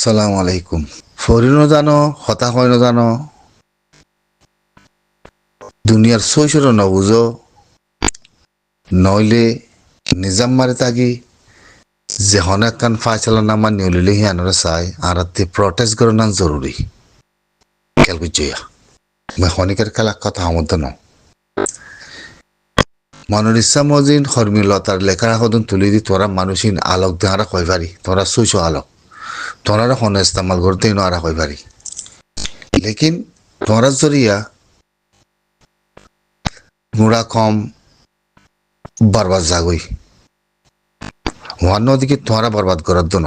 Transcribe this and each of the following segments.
আসসালামু আলাইকুম। ফরিনো জানো, হতাশ হয় জানো, দুনিয়ার সৈসর নবুঝো, নইলে নিজাম মারে থাকি যে হনেক কান ফাইসলা না মানি হলিলে হিয়ানরে চাই আর প্রটেস্ট করে না জরুরি খেল বুঝিয়া মই হনিকের খেলা কথা আমন্ত ন মনের ইচ্ছা মজিন হরমিলতার লেখা সদন তুলি দি তোরা মানুষিন আলোক দেহারা কই পারি তোরা সৈস আলোক তোরা হনে ইস্তেমাল করতে আরা কই পারি লেকিন তোরা জরিয়া মুড়া কম বরবাদ জাগই ওয়ান দিকে তোরা বরবাদ করার দো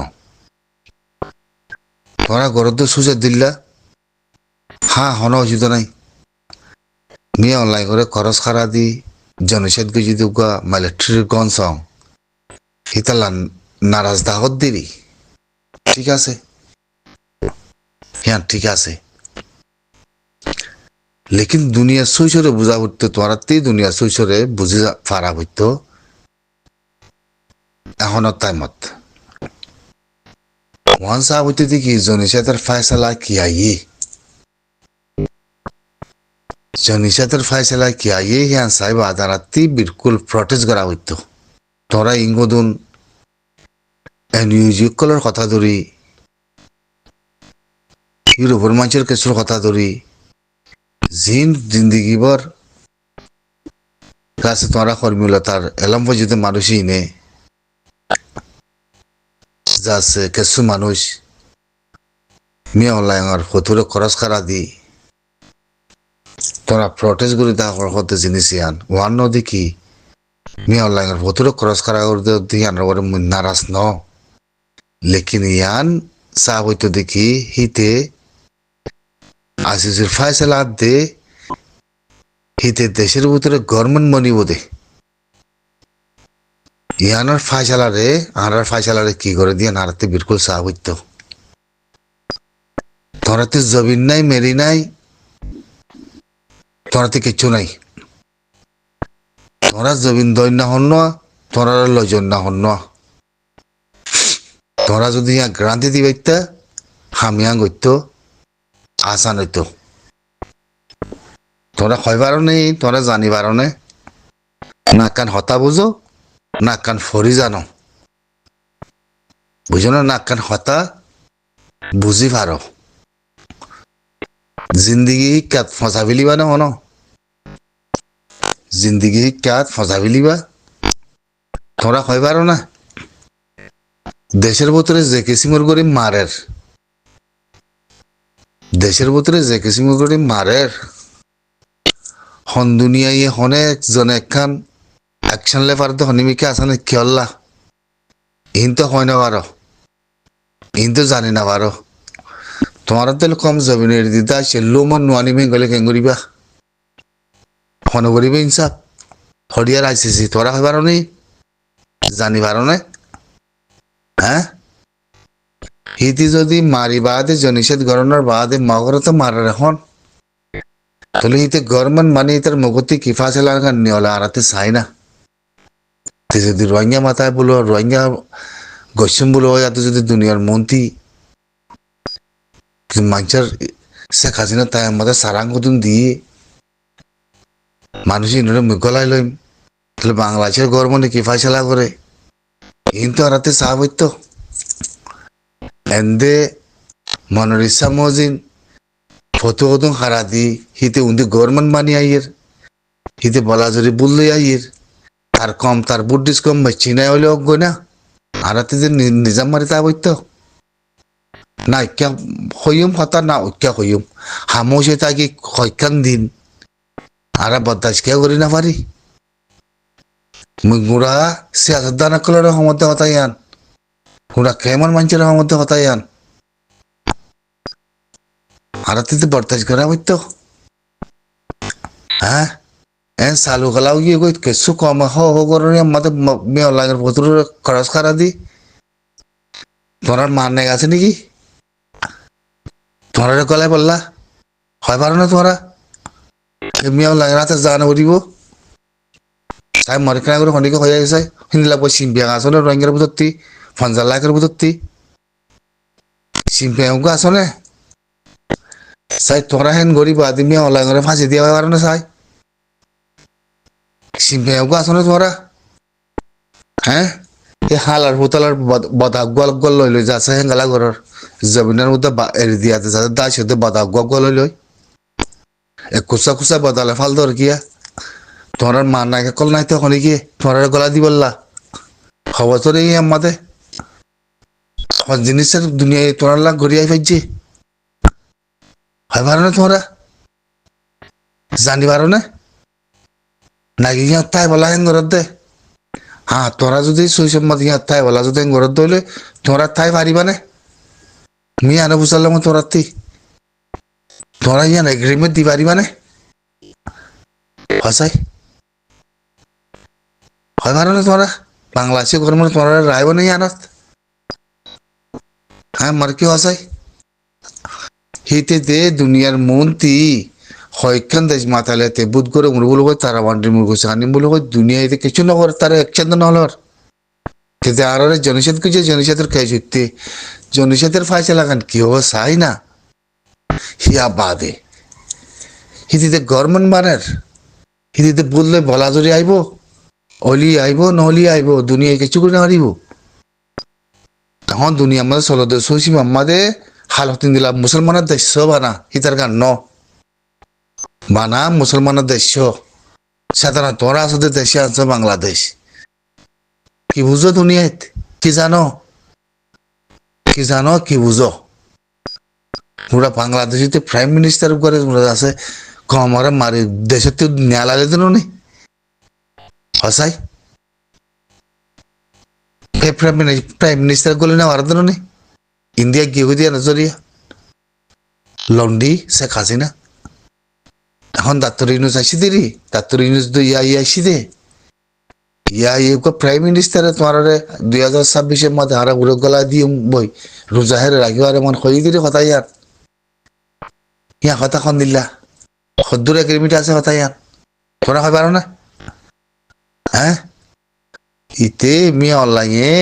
তোরা গরদ সুযোগ দিল্লা হ্যাঁ হন অসুবিধা নাই মেয়ে অনলাইন করে খরচ খারা দি জনসেদ গুজি দুগা মিলিটারির গন সং হিতালা নারাজ দাহত দিরি ঠিক আছে হ্যাঁ ঠিক আছে লেকিন দুনিয়া সৈসরে বুঝা হইতো তোরা তে দুনিয়া সৈসরে বুঝি ফারা হইতো এখনো টাইমত ওয়ান সাহ হইতে দেখি জনসেদের ফায়সালা কি আই জনিসাতের ফাইসলা কি আইয়ে হ্যাঁ সাহেব আদারাতি বিলকুল প্রটেস্ট করা হইতো তোরা ইঙ্গদুন এনইউজিকলের কথা ধরি ইউরোপের মানুষের কিছুর কথা ধরি জিন জিন্দিগিবর কাছে তোরা কর্মীলতার এলম পর্যন্ত মানুষই নে যাচ্ছে কিছু মানুষ মেয়ে অনলাইনের ফতুরে খরচ খারা দি তোরা প্রটেস্ট করে দেওয়ার হতে জিনিস ইয়ান ওয়ান দেখি মি অনলাইনের ভতুরে খরচ করা করতে দিয়ান ওর নারাজ ন লেকিন ইয়ান চা হইতো দেখি হিতে আসিসের ফাইসলা দে হিতে দেশের ভিতরে গভর্নমেন্ট মনিব দে ইয়ানোর ফাইসালারে আর ফাইসালারে কি করে দিয়ে নারাতে বিলকুল চা হইতো তোরাতে জবিন নাই মেরি নাই তোরাতে কিচ্ছু নাই তোরা জবিন দৈন্য হন তোরা লজন্য হন তোরা যদি ইয়া গ্রান্তি দিবাইতা হামিয়া গইতো আসান হইতো তোরা কইবার নেই তোরা জানিবার নে না কান হতা বুঝো না কান ফরি জানো বুঝো না কান হতা বুঝি পারো জিন্দগি কাত ফসাবিলিবা না হনো জিন্দগি কাত ফসাবিলিবা তোরা কইবার না দেশের ভিতরে যে কিসিমর করে মারের দেশের ভিতরে যে কিসিমর করে মারের হন দুনিয়ায় অনেক জন একখান অ্যাকশন লেবার তো হনিমিকে আসানে কিয়ল্লা ইন তো হয় না পারো ইন তো জানি না পারো তোমার তো কম জমিনের দিদা সেল্লো মন নোয়ানি মেঙ্গলে কেঙ্গুরিবা হন করিবে ইনসাফ হরিয়ার আইসিসি তোরা হইবার নেই জানিবার না হ্যাঁ হিতি যদি মারি বাদে জনিষেধ গরণের বাদে মগর তো মারার এখন তাহলে হিতে গভর্নমেন্ট মানে তার মগতি কিফা চালার নিয়লা আরাতে চাই না যদি রোহিঙ্গা মাথায় বলো রোহিঙ্গা গসম বলো ইয়াতে যদি দুনিয়ার মন্ত্রী মানুষের শেখ হাসিনা তাই আমাদের সারাঙ্গতুন দিয়ে মানুষ ইনরে মুগলাই লইম তাহলে বাংলাদেশের গভর্নমেন্টে কি ফাইসলা করে কিন্তু আরাতে চাপ হইতো এন্দে মনের ইচ্ছা মজিন ফটো কত হারা দি হিতে উন্দি গভর্নমেন্ট মানি আইয়ের হিতে বলা যদি বললে আইয়ের তার কম তার বুদ্ধিস কম চিনাই হলে অজ্ঞ না আরাতে যে নিজাম মারি তা হইতো না ঐক্যা হইম হতা না ঐক্যা হইম হামসে তাকে কয়খান দিন আরা বদাস কে করি না পারি মুরা সিয়াসত দানা কলর সমতে হতাইয়ান মুরা কেমন মানুষের সমতে হতাইয়ান আরাতে বরদাস করা হইতো হ্যাঁ এন চালু গলাও গিয়ে কই কিছু কম হরণি আমাদের মেয়ে লাগের ভতুর খরচ খারা দি তোমার মান নেই আছে নাকি তোমার গলায় বললা হয় পারো না তোমরা মেয়েও লাগে রাতে জানা করিব তাই মরিকানা করে হনিকে হয়ে গেছে হিন্দি লাগবো সিম্বিয়া আসলে রঙের বুঝতি ফঞ্জাল লাখের বুঝতি চিম্পেওকে আসনে চাই তোরা হেন গরিব আদমি অনলাইন করে ফাঁসি দিয়া কারণে চাই চিম্পেওকে আসনে তোরা হ্যাঁ এই হালার হুতালার বদাক গোয়াল গোল লই লই যাচ্ছে হেঙ্গালা ঘরের জমিনের মধ্যে এরি দিয়াতে যাতে দায় সাথে বদাক গোয়া লই লই খুচা খুচা বদালে ফাল ধর গিয়া তোমার মা নাইকে কল নাই তখন গিয়ে তোমার গলা দি বললা খবর তো নেই আমাদের জিনিসের দুনিয়ায় তোমার লাগ ঘুরিয়াই পাইছে হয় পারো না তোমরা জানি পারো না নাকি ইয়ার তাই বলা হেন ঘরত দে হ্যাঁ তোরা যদি শৈশব মত ইয়ার তাই বলা যদি ঘরত দইলে তোমরা তাই পারিবা না মি আনে বুঝালাম তোরা তি তোরা ইয়ান এগ্রিমেন্ট দি পারিবা না হসাই হয় পারো না তোমরা বাংলাদেশে কর্ম তোমরা রায়ব নেই আনাত হ্যাঁ মার কি হসাই হিতে দে দুনিয়ার মন্ত্রী হয়খান দেশ মাথালেতে বুধ করে মুরগুলো হয় তারা বান্ডি মুরগো সানি বলে হয় দুনিয়াতে কিছু না করে তারা একচন্দ নহলর কিন্তু আর জনসাদ কিছু জনসাদের কে যুক্তি জনসাদের ফাইসে লাগান কি হো চাই না হিয়া বাদে হিদিতে গভর্নমেন্ট মানের হিদিতে বললে বলা ধরে আইব অলি আইব নহলি আইব দুনিয়ায় কিছু করে হারিব তখন দুনিয়া আমাদের ষোলো দেশ হয়েছি আমাদের হালতিন দিলাম মুসলমানের দেশ বানা হিতার গান ন বানা মুসলমানের দেশ সাধারণ তোরা আসতে দেশে আনছো বাংলাদেশ কি বুঝো দুনিয়াত কি জানো কি বুঝো পুরা বাংলাদেশে প্রাইম মিনিস্টার করে আছে কমারে মারি দেশে তো ন্যায় লাগে দিন নি হসাই প্রাইম মিনিস্টার গলি না মারা দিন নি ইন্ডিয়া গিয়ে দিয়া নজরিয়া লন্ডি শেখ হাসিনা এখন ডাক্তার ইউনুস আইসি দেরি ডাক্তার ইউনুস তো আইসি দে প্রাইম মিনিস্টার তোমার 2026 মধ্যে হারা উড়ে গলা দিয়ে বই রোজাহের রাখিবার মন হয়ে দিলে কথা ইয়ার ইয়া কথা খন দিলা সদ্দুর এগ্রিমেন্ট আছে কথা ইয়ার তোরা হয় পারো না হ্যাঁ ইতে মি অনলাইনে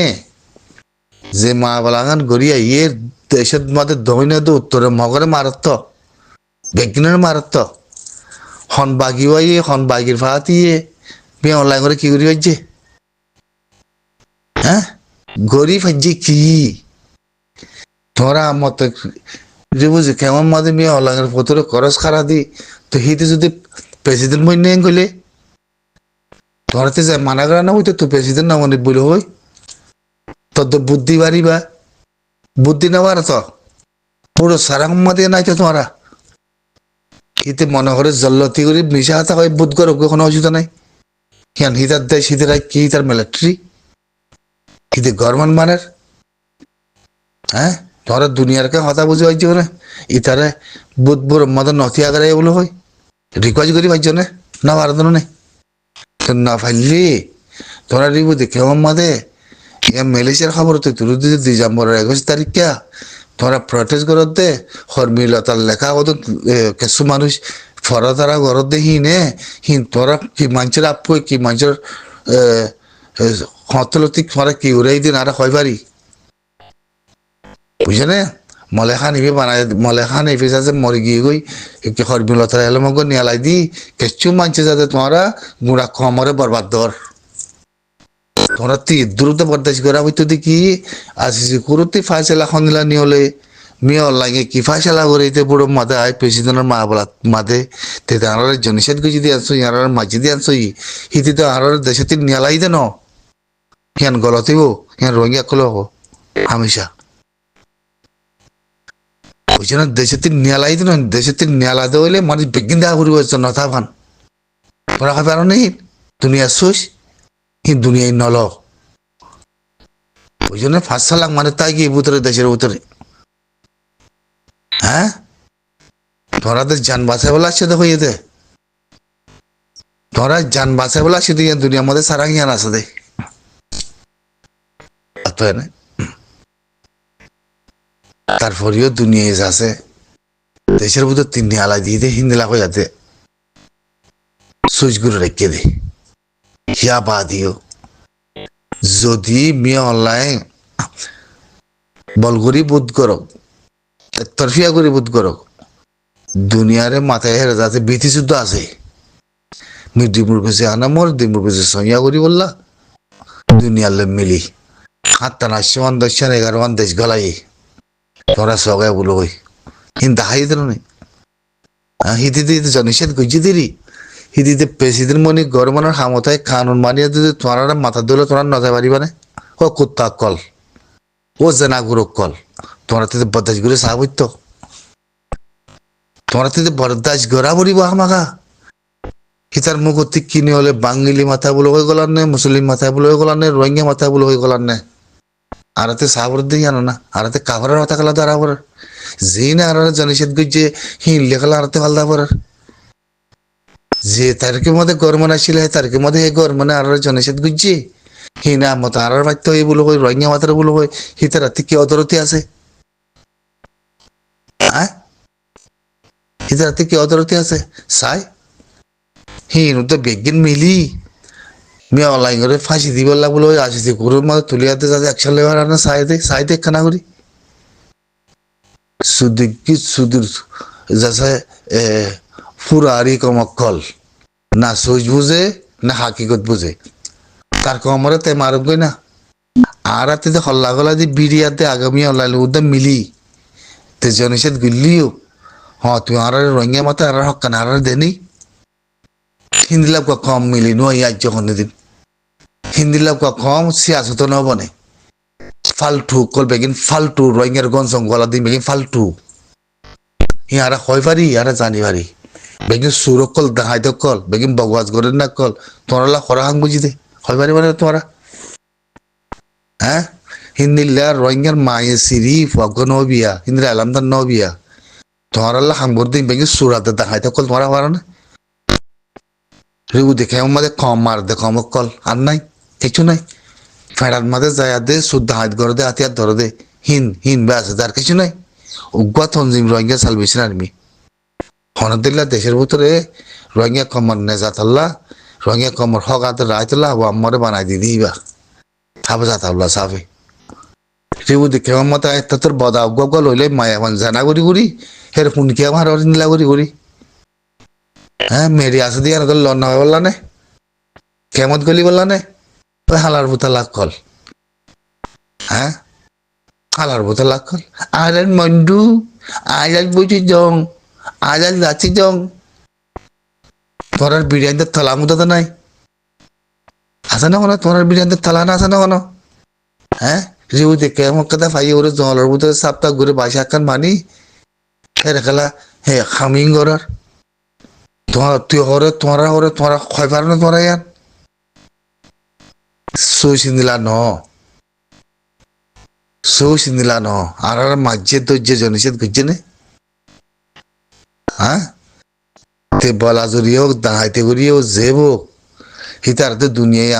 যে মা বলাগান গড়িয়া ইয়ে দেশের মধ্যে দক্ষিণে তো উত্তরে মগরে মারত বেগিনের মারত হন বাগি হয়ে হন বাগির ফাতিয়ে মি অনলাইন করে কি করি পাইছে হ্যাঁ গড়ি ফাইছে কি তোরা মতে যে বুঝি কেমন মাঝে মি অনলাইনের ভোতরে খরচ খারা দি তো হিতে যদি প্রেসিডেন্ট মই নেই গলে তোরাতে যায় মানা করা না হইতো তো প্রেসিডেন্ট না মনে বলে হই তোর তো বুদ্ধি বাড়িবা বুদ্ধি না বাড়া তো পুরো সারা দিয়ে নাই তো তোমারা হিতে মনে করে জল্লতি করে মিশা হাতা হয় বুধ করো কোনো অসুবিধা নাই হিয়ান হিতার দেয় শীতের কি হিতার মিলিটারি হিতে গভর্নমেন্ট মানের হ্যাঁ তোরা দুনিয়ার কে হতা বুঝে পাইছো না ইতারে বুধ বুড় মদন নথি আগারে বলে হয় রিকোয়েস্ট করি পাইছো না ভারত নেই তো না ফাইলি তোরা রিবু দেখে মাদে মালয়েশিয়ার খবর তো তুই দিদি ডিসেম্বরের 21 তারিখ কে তোরা প্রটেস্ট করত দে হরমিলতার লেখা হতো কিছু মানুষ ফরতারা ঘরত দেখি নে তোরা কি মানুষের আপ কি মানুষের হতলতিক তোরা কি উড়াই দিন আর হয় পারি বুঝছে না মলেখা নিবি বানায় মলেখা নিবি যাতে মরি গিয়ে গই হরমিলতার এলো মগ নিয়ালাই দি কিছু মানুষে যাতে তোমরা গুড়া কমরে বরবাদ দর তোমরা দ্রুত বরদাস্ত করা হইতো দেখি আসিছি কুরুতি ফাইসলা খনিলা নিয়লে মি অনলাইনে কি ফাইসলা করিতে বুড়ো মাদে আই প্রেসিডেন্টের মা বলা মাদে তে আর জনসাদ গুজি দিয়ে আনছো আর মাঝি দিয়ে আনছো হিতি তো আর দেশে তিন নিয়ালাই দেন হিয়ান গলতিব হিয়ান রোহিঙ্গা কলো হামেশা বুঝছে না দেশে তিন নিয়ালাই দেন দেশে তিন নিয়ালা দে হইলে মানুষ বেগিন দেখা করিব নথা ভান তোরা খাবে আরো নেই দুনিয়া শুস দুনিয়ায় নল ওই জন্য 5 লাখ মানে তাই কি ভিতরে দেশের ভিতরে হ্যাঁ তোরা তো যান বাঁচাই বলা আসছে দেখো ইয়েতে তোরা যান বাঁচাই বলা আসছে দুনিয়ার মধ্যে সারা জ্ঞান আছে দে তারপরেও দুনিয়া আছে দেশের ভিতর 3 আলাই দিয়ে দে হিন্দি লাখ যাতে সুইচ গুলো রেখে দে হিয়া বা দিও যদি মি অনলাইন বলগুড়ি বোধ করো তরফিয়া করে বোধ করো দুনিয়ারে মাথায় হেরে যাতে ভীতি যুদ্ধ আছে মিডিমুর কাছে আনামর দিমুর কাছে সইয়া করি বললা দুনিয়ালে মিলি 7টা না 11 দেশ গলাই তোরা সগায় বলো ওই হিন্দা হাই দিল নি হিদিতে জনিষেধ গুজি দিরি হিদিতে প্রেসিডেন্ট মনি গরমানোর হামতায় কানুন মানিয়ে যদি তোমার মাথা দিলে তোমার নজর পারিবা না ও কুত্তা কল ও জেনা গুরু কল তোমার তো বদাস করে সাবইত তোমার তো বরদাস গড়া পড়িব আমাকা হিতার মুখতি কিনে হলে বাঙালি মাথা বলে হয়ে গলার নে মুসলিম মাথা বলে হয়ে গলার নে রোহিঙ্গা মাথা বলে হয়ে গলার নে আরাতে সাবর দিয়ে আনো না আরাতে কাভারের মাথা খেলা দাঁড়া পড়ার যে না আর জনষেধ গুজে হিলে খেলা আরাতে ফালদা পড়ার যে তারিখের মধ্যে গরমান আসছিল তারিখের মধ্যে এই গরমানে আর জনষেধ গুজে হি না মতো আর বাধ্য হয়ে বলো হই রোহিঙ্গা মাথার বলো হই হিতার রাতে কি অদরতি আছে হিতার রাতে কি অদরতি আছে চাই হিন তো বেগিন মিলি মিয়া অনলাইন করে ফাঁসি দিব বলে ওই আসিছি গরুর মধ্যে তুলিয়াতে যাতে একশো লেবার আনা সাইতে খানা করি সুদিকি সুদূর যাচ্ছে ফুরারি কমকল না সোজ বুঝে না হাকিকত বুঝে তার কমরে তে মারব গই না আর রাতে হল্লা গলা দি বিড়িয়াতে আগামী অনলাইন উদ্যম মিলি তে জনষেধ গুলিও হ্যাঁ তুই আর রোহিঙ্গা মাথা আর হকান আর দেনি হিন্দি লাভ কম মিলি নো আজ যখন দিন হিন্দি লাভ কম সিয়াসত ন বনে ফালতু কল বেগিন ফালতু রোহিঙ্গার গঞ্জং গলা দিন বেগিন ফালতু ইয়ারা হয় পারি ইয়ারা জানি পারি বেগিন সুরক কল দাহাইত কল বেগিন বগওয়াজ করে না কল তোরা খরা হাং বুঝি দে হয় পারি মানে তোরা হ্যাঁ হিন্দি রোহিঙ্গার মায়ে সিরিফ অজ্ঞ নবিয়া হিন্দি আলামদার নবিয়া তোরা হাঙ্গর দিন বেগিন সুরাতে দাহাইত কল তোরা পারো না রেউ দেখে আমাদের কম মার দে কম কল আর নাই কিছু নাই ফেরার মাঝে যায় দে শুদ্ধ হাত করে দে হাতিয়ার ধরে দে হিন আছে তার কিছু নাই উগ্র তঞ্জিম রোহিঙ্গা সালভেশন আর্মি হনদিল্লা দেশের ভিতরে রোহিঙ্গা কমর নেজাতাল্লা রোহিঙ্গা কমর হক হাতে রায়তলা ও আমারে বানাই দি দিবা খাবে যাতাল্লা সাফে রেউ দেখে মতো একটা তোর বদা উগ্র লইলে মায়া মান জানা করি হের পুনকে আমার নীলা করি হ্যাঁ মেরি আসে দিয়ে লন্না বললা নে কেমত গলি বললা নে হালার ভূতা লাগ কল হ্যাঁ হালার ভূতা লাগ কল আজ মন্ডু আজ বুঝি জং আজ যাচ্ছি জং তোর বিরিয়ানিতে থালা মুদা তো নাই আছে না কোনো তোর বিরিয়ানিতে থালা না আছে না কোনো হ্যাঁ রিউ দেখে আমার কথা ভাই ওর জলের ভিতরে সাপটা ঘুরে বাসা একখান মানি হেরে খেলা হে খামিং করার তোমার তুই তোমরা খয় পারো না তোমরা ইয়ার সৌসিন্দিলা ন আর মাঝে দর্জে জনিষেধ গুজছে নে হ্যাঁ তে বলা জড়িয়ে হোক দাহাইতে করিয়ে হোক জেব হোক হিতার তো দুনিয়ায়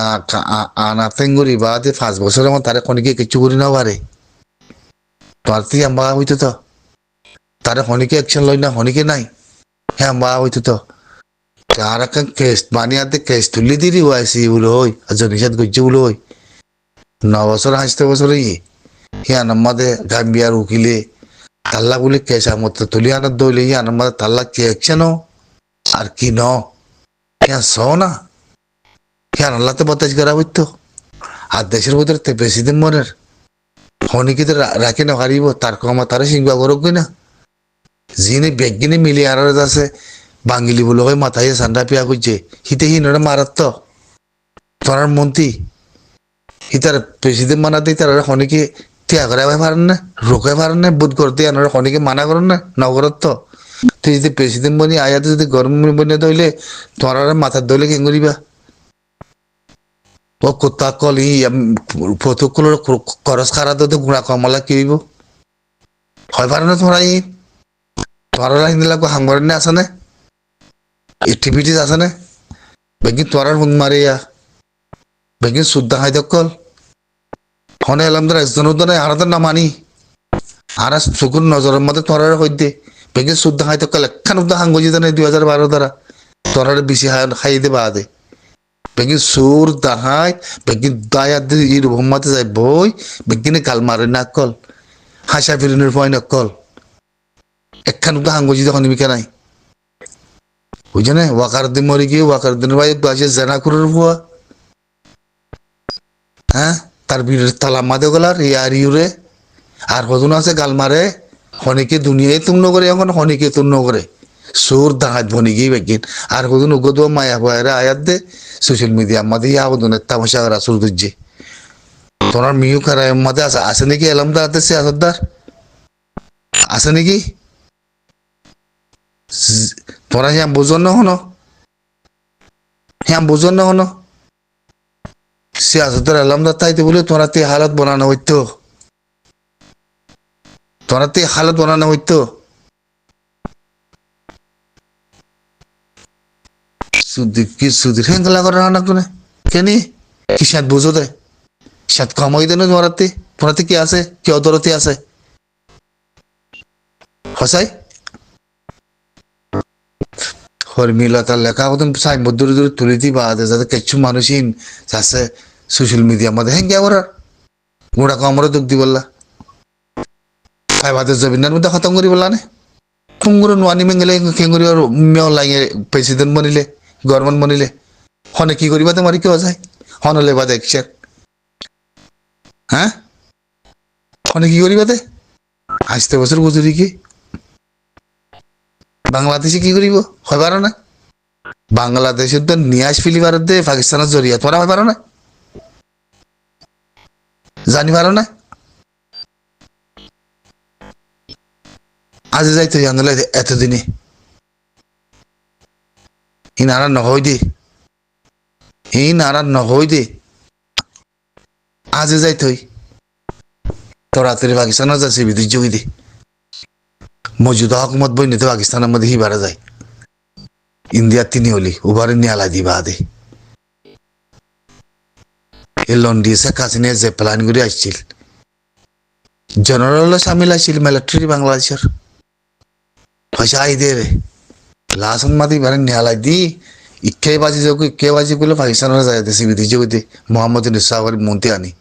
আনাতেন করি বা 5 বছর আমার তারে খনিকে কিছু করি না পারে তোমার থেকে আম্বা হইতো তো তারে খনিকে অ্যাকশন লই না খনিকে নাই হ্যাঁ আম্বা হইতো তো আর একখান কেস বানিয়াতে কেস তুলি দিলি ওয়াইসি বলে হই আর জনিষেধ গুজছে বলে হই 9 বছর 8 বছর হিয়া আমাদের গাম্বিয়ার উকিলে তাল্লা বলে কেস আমার তুলি আনার দইলে হিয়া আমাদের তাল্লা কে অ্যাকশন আর কি ন হিয়া না হিয়া আল্লাহতে বতাস করা হইতো আর দেশের ভিতরে প্রেসিডেন্ট মনের হনিকে তো রাখি না হারিব তার কমা তারা সিংবা করব না যিনি বেগিনে মিলি আর আছে বাঙালি বলে হয় মাথায় সান্ডা পিয়া করছে হিতে হিনরা মারাত্ম তোরার মন্ত্রী হিতার প্রেসিডেন্ট মানাতে তারা হনিকে ত্যাগ করাই পারেন না রোকাই পারেন না বোধ করতে আনারা হনিকে মানা করেন না নগরত্ব তুই যদি প্রেসিডেন্ট বনি আয়াতে যদি গরম বনিয়ে ধরলে তোরা মাথার দলে কেন করিবা ও কোথা কল প্রতোকলের খরচ খারাপ তো গুড়া কমলা কি হইব হয় পারে না তোমরা তোরা হিন্দি লাগবে হাঙ্গরেন আছে না এক্টিভিটিস আছে না বেগিন তোরার হুন মারিয়া বেগিন শুদ্ধ হাই দকল ফোনে এলাম তোর একজন নাই আর না মানি আর চকুর নজরের মধ্যে তোরার হইতে বেগিন শুদ্ধ হাই দকল একখান উদ্দা হাঙ্গ যেতে নাই 2012 দ্বারা তোরার বেশি খাই দে বা দে বেগিন সুর দাহাই বেগিন দায়াত ইর ভূমাতে যায় বই বেগিনে কাল মারে না কল হাসা ফিরিনের পয় না কল একখান হাঙ্গজি তখন নিমিকা নাই বুঝছে না ওয়াকারুদ্দিন মরে গিয়ে ওয়াকারুদ্দিনের ভাই বাসে জেনা করার ভুয়া হ্যাঁ তার বিরুদ্ধে তালা মাদে গলার ইয়ার ইউরে আর কজন আছে গাল মারে হনিকে দুনিয়ায় তুন্ন করে এখন হনিকে তুন্ন করে সুর দাঁত বনি গিয়ে বেগিন আর কজন উগদ মায়া হয়ে আয়াত দে সোশ্যাল মিডিয়া মাঝে আবদনের তামাশা করা সুর দুর্যে তোমার মিউ খারাপ মাঝে আছে নাকি এলামদার হাতে সিয়াসতদার আছে নাকি তোরা হ্যাঁ বোঝন না হনো হ্যাঁ বোঝন না হনো সিয়াসতের আলমদার তাইতে বলে তোরা তে হালত বানানো হইতো তোরা তে হালত বানানো হইতো কি সুদির হেঙ্গলা করে না কোনে কেন কি সাত বুঝো দে সাত কমাই দেন তোরাতে কি আছে কি অদরতে আছে হসাই হরমিলা তার লেখা হতেন সাইনবোর্ড দূরে দূরে তুলে দিই বা যাতে কিছু মানুষই আছে সোশ্যাল মিডিয়া মধ্যে হ্যাঁ করার গোড়া কমরে দুঃখ দি বললা ফাইবাদের জমিনার মধ্যে খতম করি বললা নে কুঙ্গুর নোয়ানি মেঙ্গেলে কেঙ্গুরি মেয় লাগে প্রেসিডেন্ট বনিলে গভর্নমেন্ট বনিলে হনে কি করিবা তোমার কেউ যায় হনলে বাদে একশার হ্যাঁ হনে কি করিবা তে আসতে বছর বুঝুরি কি বাংলাদেশে কি করিব হয় পারো না বাংলাদেশের তো নিয়াজ ফিলিবার দে পাকিস্তানের জরিয়া তোরা হয় পারো না জানি পারো না আজ যাইতে জানলে এতদিনে ই নারা নহই দে আজ যাইতে তোরাতরি পাকিস্তানের যাচ্ছে বিদ্যুৎ যোগী দে মজুদা হকুমত বই নিতে পাকিস্তানের মধ্যে হিবারা যায় ইন্ডিয়ার তিনি হলি উবারে নিয়ালা দিবা দে এ লন্ডি শেখ হাসিনা যে প্ল্যান করে আসছিল জেনারেল সামিল আসছিল মিলিটারি বাংলাদেশের পয়সা আই দে রে লাসন মাদি বারে নিয়ালা দি ইকে বাজি বলে পাকিস্তানের যায় দেশি বিধি যোগী মোহাম্মদ নিসাগর মন্ত্রী আনি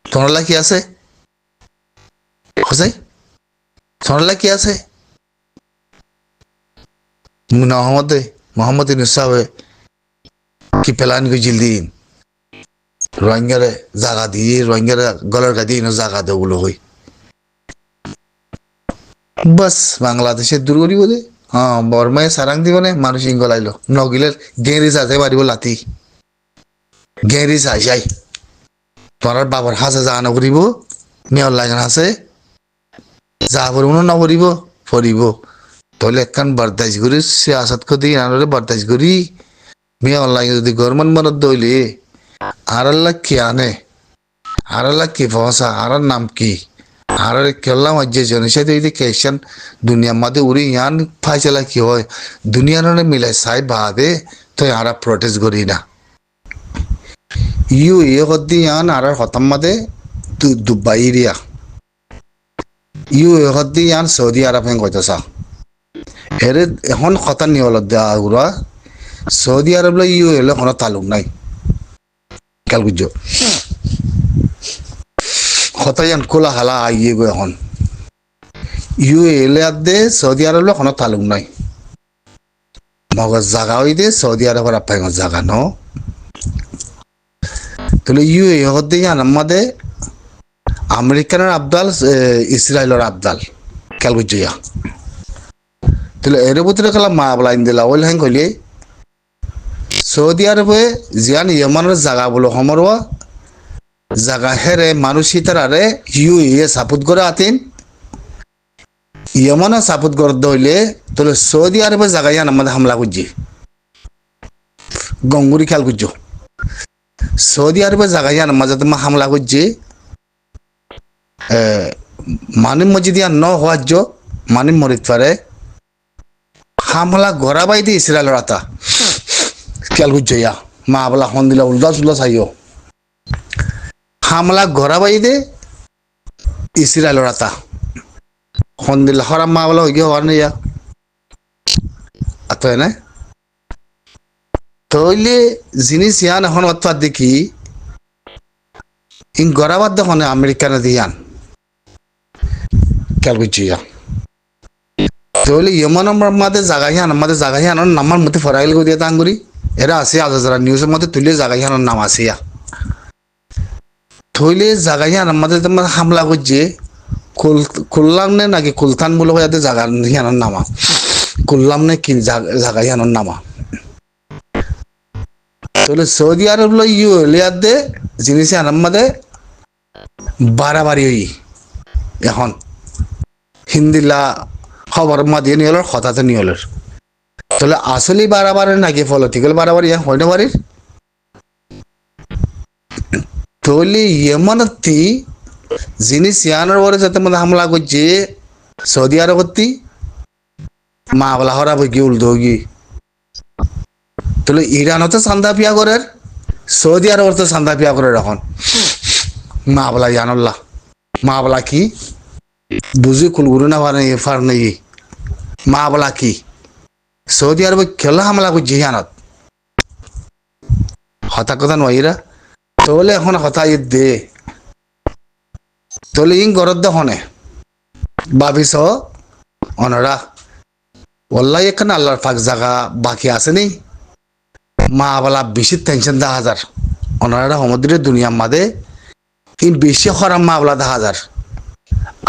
তোমরা কি আছে হসাই তোমরা কি আছে মোহাম্মদ নিসাবে কি প্ল্যান করে জিলদিন রোহিঙ্গারে জায়গা দিয়ে রোহিঙ্গারে গলার গা দিয়ে জায়গা দেয় ওগুলো হই বাস বাংলাদেশের দূর করিব দে হ্যাঁ বর্মায় সারাং দিব নে মানুষ গলাইল নগিলের গেঁরিস আছে পারিব লাতি গেঁরিস আসাই তোমার বাবার হাসে যা নকরিব মেয়র লাগান আছে যা করব না করিব ফরিব তাহলে একখান বরদাস্ত করি সিয়াসত করি আনরে বরদাস্ত করি মেয়র লাগে যদি গভর্নমেন্ট মনত দইলে আর আল্লাহ কি আনে আর আল্লাহ কি ফসা আর নাম কি আর কেলাম আজ জনসাদ কেশন দুনিয়ার মধ্যে উড়ি ইয়ান ফাইসলা কি হয় দুনিয়ার মিলাই সাই বাদে তো আর প্রটেস্ট করি না ইউ এ হদ্দি ইয়ান আর হতাম মাদে দুবাই এরিয়া ইউ এ হদ্দি ইয়ান সৌদি আরব হেন কইতেছা এর এখন কথা নিয়ে হল দেওয়া সৌদি আরব ইউ এলে কোনো তালুক নাই খেয়াল বুঝছো হতায়ান খোলা হালা আইয়ে গো এখন ইউ এলে দে সৌদি আরব কোনো তালুক নাই মগজ জাগা হই দে সৌদি আরবের আপাই জাগা ন তাহলে ইউ এ হতে ইয়ান আমাদে আমেরিকানের আবদাল ইসরায়েলের আবদাল খেয়াল বুঝছো ইয়া তাহলে এর ভিতরে খেলা মা বলা ইন্দিলা ওইল হ্যাং কইলে সৌদি আরবে জিয়ান ইয়মানের জাগা বলো সমরওয়া জাগা হেরে মানুষ হিতারে ইউ ইয়ে সাপোর্ট করে আতিন ইয়মানও সাপোর্ট করে দইলে তাহলে সৌদি আরবে জাগা ইয়ান আমাদের হামলা করছি গঙ্গুরি খেয়াল করছো সৌদি আরবে জাগা ইয়ান মাঝে তোমার হামলা করছি মানিম মসজিদ ইয়ান ন হওয়ার মানিম মরিত পারে হামলা গড়া বাই দিয়ে ইসরায়েলের আতা খেয়াল করছো ইয়া মা বলা হন দিলা উল্লাস উল্লাস আইও হামলা গড়া বাই দে ইসরায়েলের আতা হন দিলা হরাম মা বলা হয়ে গিয়ে হওয়ার নেই ইয়া আত না তইলে জিনিস ইয়ান এখন অত্যাদ দেখি ইন গড়াবাদ দেখনে আমেরিকানে দিয়ান খেয়াল করছো ইয়া তাহলে ইয়মান আমাদের জাগাইয়ান আমাদের জাগাইয়ানোর নামার মধ্যে ফরাইল করে দিয়ে তাঙ্গুরি এরা আছে আজারা নিউজের মধ্যে তুলে জাগাইয়ানোর নাম আছে থইলে জাগাইয়ান আমাদের তোমার হামলা করছে কুল্লাম নে নাকি কুলতান বলে যাতে জাগা হিয়ানোর নামা কুল্লাম নে কি জাগা হিয়ানোর নামা তাহলে সৌদি আরব লো ইউ লিয়ার দে জিনিস আমাদের বাড়াবাড়ি হই এখন হিন্দিলা খবর মা দিয়ে নিয়ে হলোর হঠাৎ নিয়ে হলোর তাহলে আসলেই বাড়াবাড়ি নাকি পলিটিক্যাল বাড়াবাড়ি হয় না বাড়ির তাহলে ইয়েমানতি জিনিস ইয়ানোর পরে যাতে মধ্যে হামলা করছে সৌদি আরবতি মা বলা হরা বই গিয়ে উল্টো গিয়ে তাহলে ইরানও তো চান্দা পিয়া করে সৌদি আরব তো চান্দা পিয়া করে এখন মা বলা ইয়ানুল্লাহ মা বলা কি বুঝি কুলগুরু না ফার নেই মা বলা কি সৌদি আরব খেলা হামলা করছে ইয়ানত হতা কথা নয়রা তাহলে এখন হতা দে তাহলে ইং গরদ দহনে ভাবিস অনরা ওল্লাই এখানে আল্লাহর ফাঁক জায়গা বাকি আছে নি মা বলা বেশি টেনশন 10,000 অনরা সমুদ্রের দুনিয়ার মাঝে এই বেশি খরাম মা বলা 10,000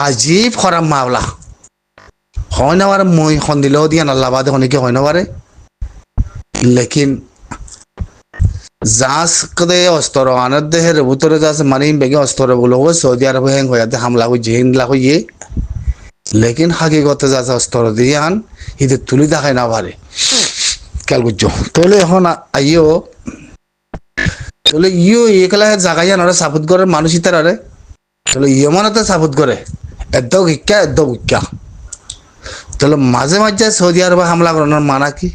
আজীব খরাম মা বলা হয় না পারে মই সন্দিলেও দিয়া আল্লাহ বাদে অনেকে হয় না পারে লেকিন জাস কদে অস্তর আনার দেহের ভিতরে যাস মানে বেগে অস্তর বলো সৌদি আরব হ্যাং হয়ে হামলা হয়ে হিমলা হয়ে লেকিন হাকিগতে যাস অস্তর দিয়ে আন ইদের তুলি দেখায় না পারে খেয়াল করছো তাহলে এখন আইও তাহলে ইও একলা জাগাই আনারা সাপোর্ট করে মানুষ ইতার আরে তাহলে ইয়মানতে সাপোর্ট করে এত ভিক্ষা তাহলে মাঝে মাঝে সৌদি আরব হামলা করানোর মানা কি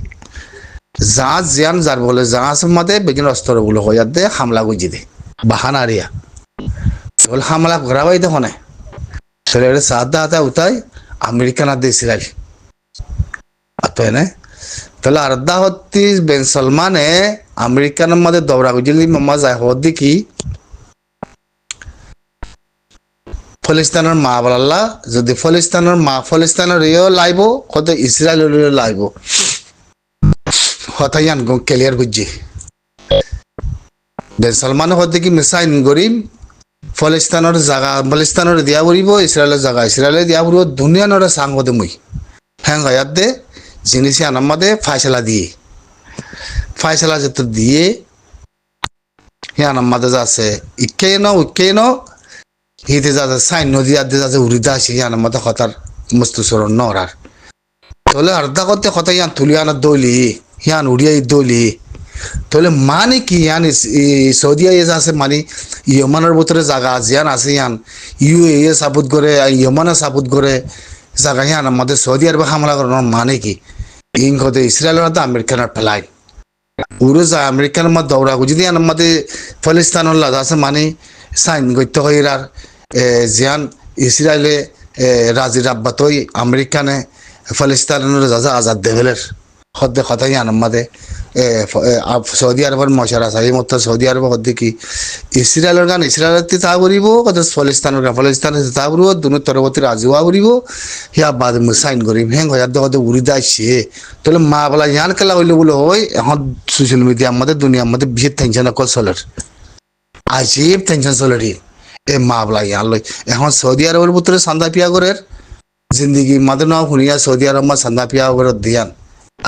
জাহাজ জিয়ান যার বলে জাহাজ মাঝে বেগিন অস্ত্র গুলো হয়ে দে হামলা গুজি দে বাহানা রিয়া বলে হামলা করাবাই দেখো না সেটা সাদা হাতে উঠাই আমেরিকান আর ইসরায়েল আতো না তাহলে আর্দা হত্তি বেন সলমানে আমেরিকানের মধ্যে দৌড়া গুজিলি মামা যায় হদ দেখি ফলিস্তানের মা বলাল্লা যদি ফলিস্তানের ইয়েও লাইব কত ইসরায়েলের লাইব হতাইয়ান ক্লিয়ার বুঝছি বেন সলমান হতে কি মিসাইন গরিব ফলিস্তানের জায়গা ফলিস্তানের দিয়া পড়ব ইসরায়েলের জায়গা ইসরায়েলের দিয়া পড়ব দুনিয়ানোর সাং হতে মুই হ্যাঁ হায়াত দে জিনিস আনার মাঝে ফাইসলা যেত দিয়ে হ্যাঁ আনার মাঝে যাচ্ছে ইকে ন হিতে যাচ্ছে সাইন নদী আদে যাচ্ছে উড়িদা আসি আনার মাঝে হতার মস্তুসরণ নরার তাহলে আর্ধা করতে কথা ইয়ান তুলি আনার দৌলি ইয়ান উড়িয়াই দৌলি তাহলে মানে কি ইয়ান সৌদিয়া ইয়ে আছে মানে ইয়মানের ভিতরে জায়গা জিয়ান আছে ইয়ান ইউ এ সাপোর্ট করে ইয়মানে সাপোর্ট করে জায়গা ইয়ান আমাদের সৌদি আরবে হামলা করানোর মানে কি ইং হতে ইসরায়েলের মধ্যে আমেরিকানের ফেলাই উড়ে যায় আমেরিকানের মধ্যে দৌড়া যদি আমাদের ফলিস্তানের লাজ আছে মানে সাইন করতে হয় আর জিয়ান ইসরায়েলে রাজি রাব্বাতই আমেরিকানে ফলিস্তানের যাজা আজাদ দেবেলের হদ্দে কথাই আনমাদে সৌদি আরবের মশারা সাহি মতো সৌদি আরব হদ্দে কি ইসরায়েলের গান ইসরায়েলের তা করিব কত ফলিস্তানের গান ফলিস্তানের তা করিব দুনো তরবতী রাজিওয়া করিব হিয়া বাদ সাইন করিম হ্যাং হয়ে হতে উড়ি যাইছে তাহলে মা বলা ইয়ান খেলা হইলে বলে হয় এখন সোশ্যাল মিডিয়া আমাদের দুনিয়ার মধ্যে বিশেষ টেনশন কল চলের আজীব টেনশন চলের এ মা বলা ইয়ান লই এখন সৌদি আরবের ভিতরে চান্দা পিয়া করে জিন্দগি মাদের নাও শুনিয়া সৌদি আরব মা চান্দা পিয়া করে দিয়ান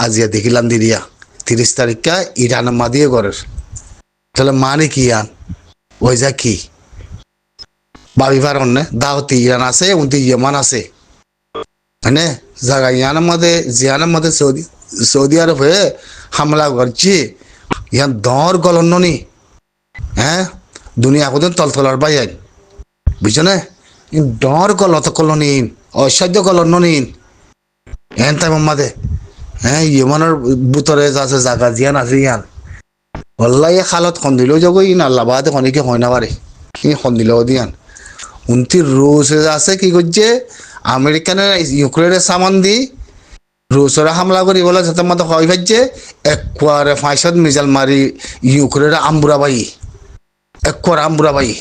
আজিয়া দেখিলাম দিদিয়া 30 তারিখটা ইরান মা দিয়ে করে তাহলে মানে কি ইয়ান ওই যা কি ভাবিবার অন্য দাওতি ইরান আছে উনতি ইয়েমান আছে হ্যাঁ জায়গা ইয়ানের মধ্যে জিয়ানের মধ্যে সৌদি আরব হয়ে হামলা করছি ইয়ান দর গলন নি হ্যাঁ দুনিয়া কোথাও তলতলার বাইন বুঝছো না ডর গলত কলনিন অসাধ্য গলন নিন এন তাই মাদে হ্যাঁ ইমানের ভিতরে আছে জায়গা জিয়ান আছে ইয়ান হল্লাই খালত সন্দিলেও যাব ইন আল্লাহ বাদে অনেকে হয় না পারে কি সন্দিলেও দিয়ান উনতি রুশ আছে কি করছে আমেরিকানের ইউক্রেনের সামান দি রুশরা হামলা করি বলে যাতে মতো হয় ভাজছে একবারে 500 মিসাইল মারি ইউক্রেনের আমবুরা বাই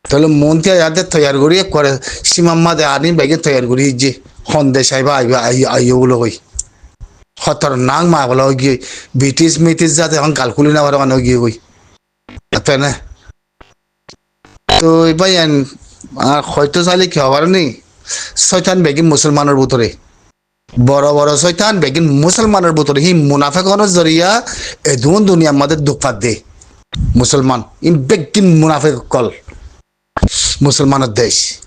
তাহলে মন থেকে ইয়াদের তৈয়ার করি করে সীমাম্মা দে আনি ব্যাগে তৈয়ার করি যে সন্দেশ আইবা আইবা আইও বলে কই খতর নাং মা বলে গিয়ে ব্রিটিশ মিটিশ যাতে এখন গালকুলি না পারে মানে গিয়ে কই তাই না তো এবার আর হয়তো চাইলে কি হবার নি শয়তান বেগিন মুসলমানের ভিতরে বড় বড় শয়তান বেগিন মুসলমানের ভিতরে হি মুনাফেকনের জরিয়া এদুন দুনিয়া আমাদের দুঃখাত দে মুসলমান ইন বেগিন মুনাফেক কল মুসলমানের দেশ